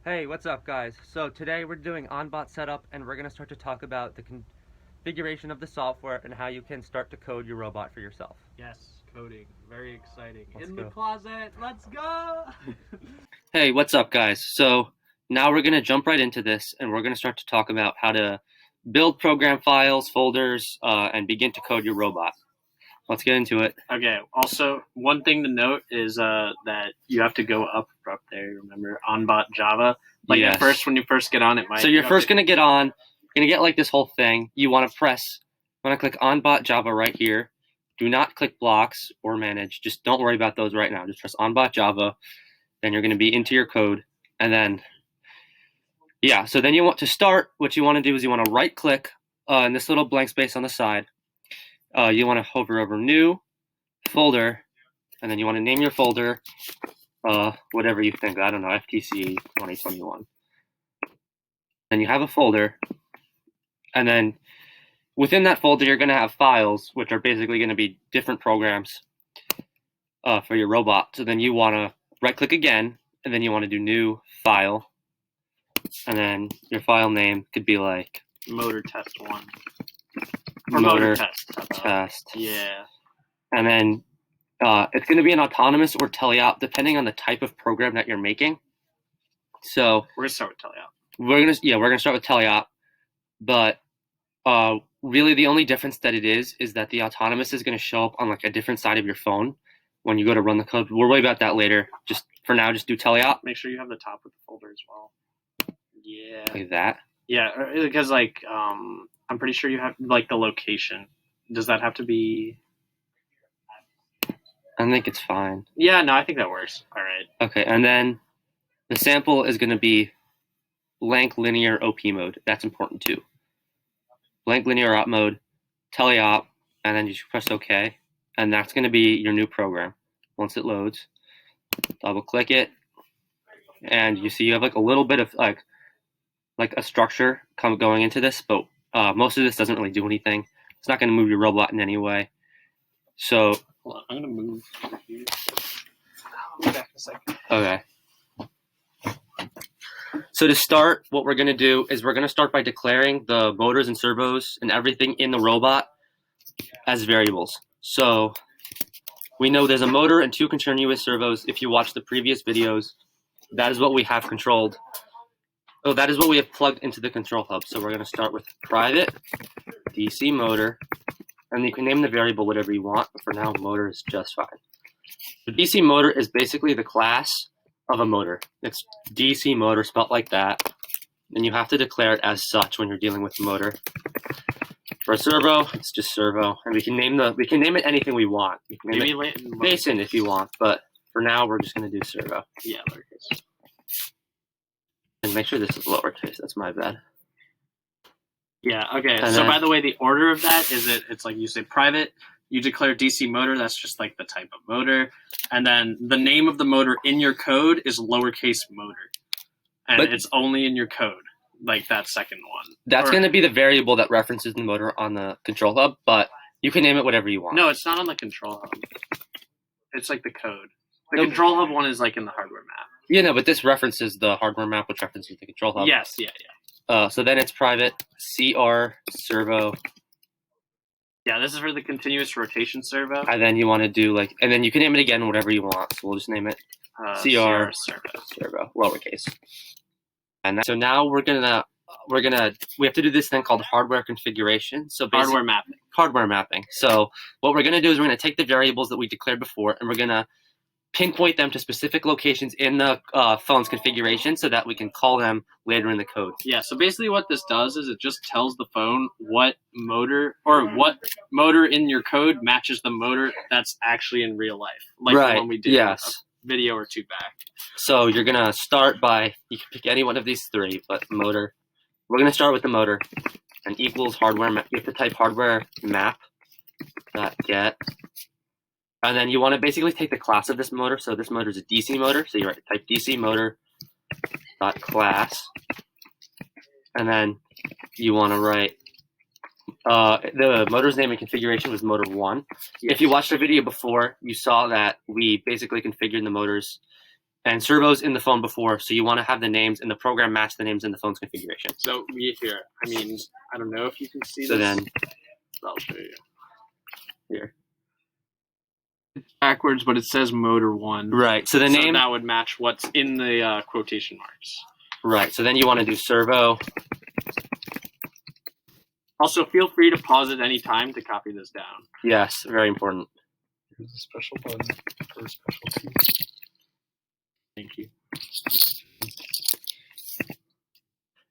Hey, what's up guys? So today we're doing Onbot setup and we're going to start to talk about the configuration of the software and how you can start to code your robot for yourself. Yes, coding. Very exciting. Let's In go. the closet. Let's go! Hey, what's up guys? So now we're going to jump right into this and we're going to start to talk about how to build program files, folders, and begin to code your robot. Let's get into it. Okay, also, one thing to note is that you have to go up there, remember? Onbot Java. Like Yes. at first, when you first get on, it might... So you're first going to get on, you're going to get like this whole thing. You want to click Onbot Java right here. Do not click blocks or manage. Just don't worry about those right now. Just press Onbot Java. Then you're going to be into your code. And then, yeah, so then you want to start. What you want to do is you want to right click in this little blank space on the side. You want to hover over New, Folder, and then you want to name your folder whatever you think. I don't know, FTC 2021. Then you have a folder, and then within that folder you're going to have files, which are basically going to be different programs for your robot. So then you want to right-click again, and then you want to do New, File, and then your file name could be like Motor Test 1. Or motor test. Yeah. And then it's going to be an autonomous or teleop, depending on the type of program that you're making. So we're gonna start with teleop. We're gonna start with teleop, but really the only difference that it is that the autonomous is going to show up on like a different side of your phone when you go to run the code. We'll worry about that later. Just for now, just do teleop. Make sure you have the top with the folder as well. Yeah. Like that. Yeah, because like I'm pretty sure you have like the location. Does that have to be? I think it's fine. Yeah, no, I think that works. All right. Okay, and then the sample is going to be blank linear OP mode. That's important too. Blank linear op mode, teleop, and then you just press OK, and that's going to be your new program. Once it loads, double click it, and you see you have like a little bit of like a structure going into this, but most of this doesn't really do anything. It's not going to move your robot in any way. So hold on, I'm going to move over here. I'll be back in a second. Okay. So to start, what we're going to do is we're going to start by declaring the motors and servos and everything in the robot as variables. So we know there's a motor and 2 continuous servos. If you watch the previous videos, that is what we have controlled. Oh, that is what we have plugged into the control hub. So we're going to start with private DC motor, and you can name the variable whatever you want, but for now, motor is just fine. The DC motor is basically the class of a motor. It's DC motor spelled like that, and you have to declare it as such when you're dealing with the motor. For a servo, it's just servo, and we can name it anything we want. We can name it Basin if you want, but for now, we're just going to do servo. Yeah, lowercase. And make sure this is lowercase. That's my bad. Yeah, okay. And so then, by the way, the order of that is it's like you say private, you declare DC motor, that's just like the type of motor. And then the name of the motor in your code is lowercase motor. And it's only in your code, like that second one. That's going to be the variable that references the motor on the control hub, but you can name it whatever you want. No, it's not on the control hub. It's like the code. The control hub one is like in the hardware map. Yeah, no, but this references the hardware map, which references the control hub. Yes, yeah. So then it's private CR servo. Yeah, this is for the continuous rotation servo. And then you want to do and then you can name it again whatever you want. So we'll just name it CR servo, lowercase. And so now we have to do this thing called hardware configuration. So hardware mapping. Hardware mapping. So what we're going to do is we're going to take the variables that we declared before, and we're going to pinpoint them to specific locations in the phone's configuration so that we can call them later in the code. Yeah, so basically what this does is it just tells the phone what motor in your code matches the motor that's actually in real life. Like the one we did a video or 2 back. So you're going to start by, you can pick any one of these 3, but motor. We're going to start with the motor and equals hardware map. You have to type hardware map .get. And then you want to basically take the class of this motor. So this motor is a DC motor. So you type DC motor .class. And then you want to write the motor's name and configuration was motor 1. If you watched the video before, you saw that we basically configured the motors and servos in the phone before, so you want to have the names in the program match the names in the phone's configuration. So here, I mean, I don't know if you can see So this. then, I'll show you. here. It's backwards, but it says motor 1. Right, so the name... that would match what's in the quotation marks. Right, so then you want to do servo. Also, feel free to pause at any time to copy this down. Yes, very important. There's a special button for specialty. Thank you.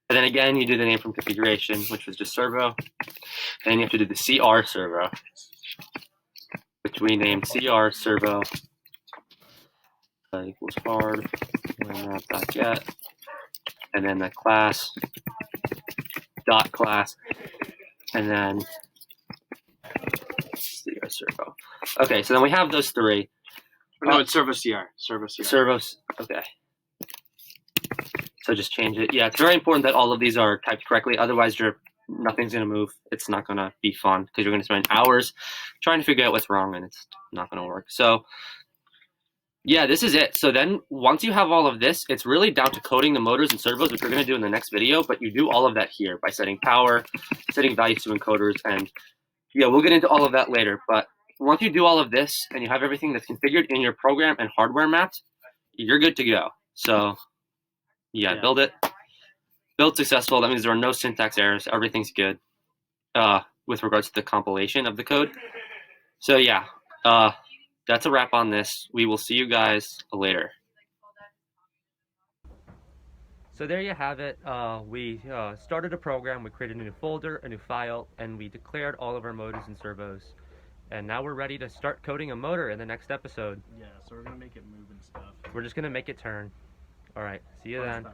And then again, you do the name from configuration, which was just servo. And then you have to do the CR servo, which we named CR servo equals hard get, and then the class dot class, and then CR servo. Okay, so then we have those three. No, it's servo CR. Servo CR. Servos. Okay. So just change it. Yeah, it's very important that all of these are typed correctly. Otherwise, nothing's going to move. It's not going to be fun because you're going to spend hours trying to figure out what's wrong, and it's not going to work. So, yeah, this is it. So then once you have all of this, it's really down to coding the motors and servos, which we're going to do in the next video. But you do all of that here by setting power, setting values to encoders, and yeah, we'll get into all of that later. But once you do all of this and you have everything that's configured in your program and hardware mapped, you're good to go. So yeah, build it. Build successful. That means there are no syntax errors. Everything's good with regards to the compilation of the code. So yeah, that's a wrap on this. We will see you guys later. So there you have it. We started a program, we created a new folder, a new file, and we declared all of our motors and servos. And now we're ready to start coding a motor in the next episode. Yeah, so we're going to make it move and stuff. We're just going to make it turn. All right, see you then.